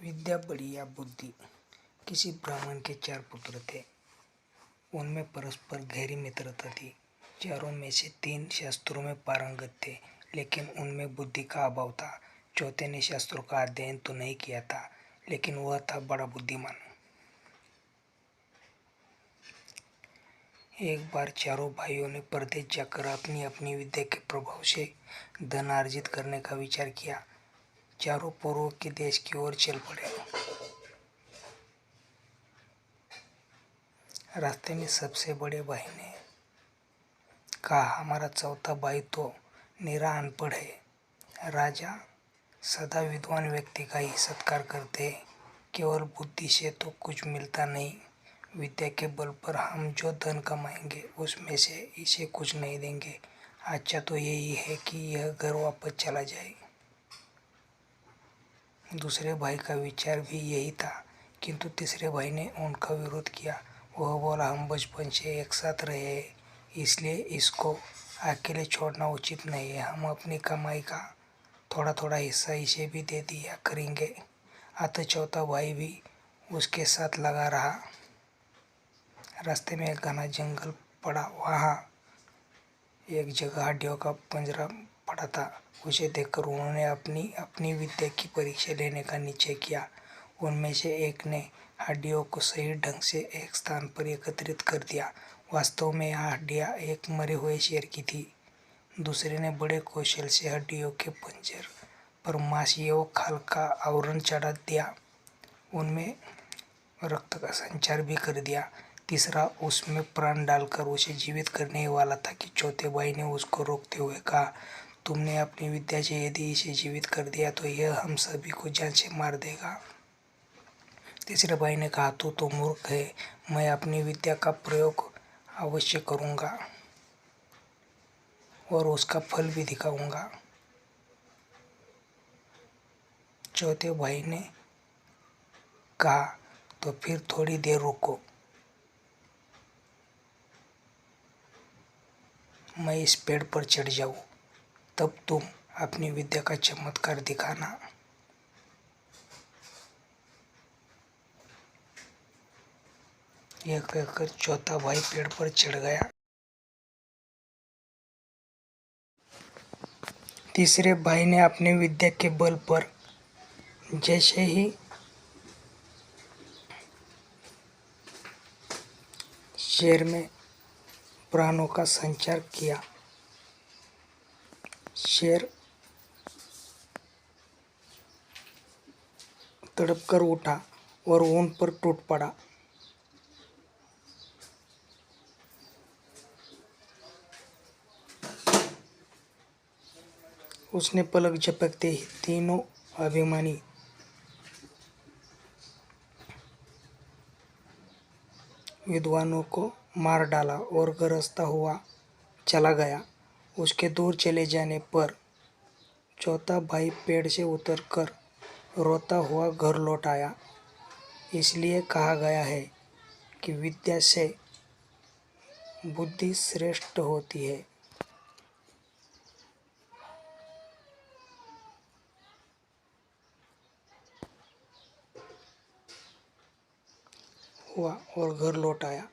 विद्या बड़ी या बुद्धि। किसी ब्राह्मण के 4 पुत्र थे। उनमें परस्पर गहरी मित्रता थी। चारों में से 3 शास्त्रों में पारंगत थे, लेकिन उनमें बुद्धि का अभाव था। चौथे ने शास्त्रों का अध्ययन तो नहीं किया था, लेकिन वह था बड़ा बुद्धिमान। एक बार चारों भाइयों ने परदेश जाकर अपनी अपनी विद्या के प्रभाव से धन अर्जित करने का विचार किया। चारों पूर्व के देश की ओर चल पड़े। रास्ते में सबसे बड़े भाई ने कहा, हमारा चौथा भाई तो निरा अनपढ़ है। राजा सदा विद्वान व्यक्ति का ही सत्कार करते हैं। केवल बुद्धि से तो कुछ मिलता नहीं। विद्या के बल पर हम जो धन कमाएंगे उसमें से इसे कुछ नहीं देंगे। अच्छा तो यही है कि यह घर वापस चला जाए। दूसरे भाई का विचार भी यही था, किंतु तीसरे भाई ने उनका विरोध किया। वह बोला, हम बचपन से एक साथ रहे हैं, इसलिए इसको अकेले छोड़ना उचित नहीं है। हम अपनी कमाई का थोड़ा थोड़ा हिस्सा इसे भी दे दिया करेंगे। अतः चौथा भाई भी उसके साथ लगा रहा। रास्ते में एक घना जंगल पड़ा। वहाँ एक जगह हड्डियों का पंजरा पड़ा था। उसे देखकर उन्होंने अपनी अपनी विद्या की परीक्षा लेने का निश्चय किया। उनमें से एक ने हड्डियों को सही ढंग से एक स्थान पर एकत्रित कर दिया। वास्तव में यह हड्डियाँ एक मरे हुए शेर की थी। दूसरे ने बड़े कौशल से हड्डियों के पंजर पर मांस एवं खाल का आवरण चढ़ा दिया। उनमें रक्त का संचार भी कर दिया। तीसरा उसमें प्राण डालकर उसे जीवित करने वाला था कि चौथे भाई ने उसको रोकते हुए कहा, तुमने अपनी विद्या से यदि इसे जीवित कर दिया तो यह हम सभी को जान से मार देगा। तीसरे भाई ने कहा, तू तो मूर्ख है। मैं अपनी विद्या का प्रयोग अवश्य करूँगा और उसका फल भी दिखाऊंगा। चौथे भाई ने कहा, तो फिर थोड़ी देर रुको, मैं इस पेड़ पर चढ़ जाऊं, तब तुम अपनी विद्या का चमत्कार दिखाना। यह कहकर चौथा भाई पेड़ पर चढ़ गया। तीसरे भाई ने अपनी विद्या के बल पर जैसे ही शेर में प्राणों का संचार किया, शेर तड़प कर उठा और ऊन पर टूट पड़ा। उसने पलक झपकते ही तीनों अभिमानी विद्वानों को मार डाला और गरजता हुआ चला गया। उसके दूर चले जाने पर चौथा भाई पेड़ से उतरकर रोता हुआ घर लौट आया। इसलिए कहा गया है कि विद्या से बुद्धि श्रेष्ठ होती है। हुआ और घर लौट आया।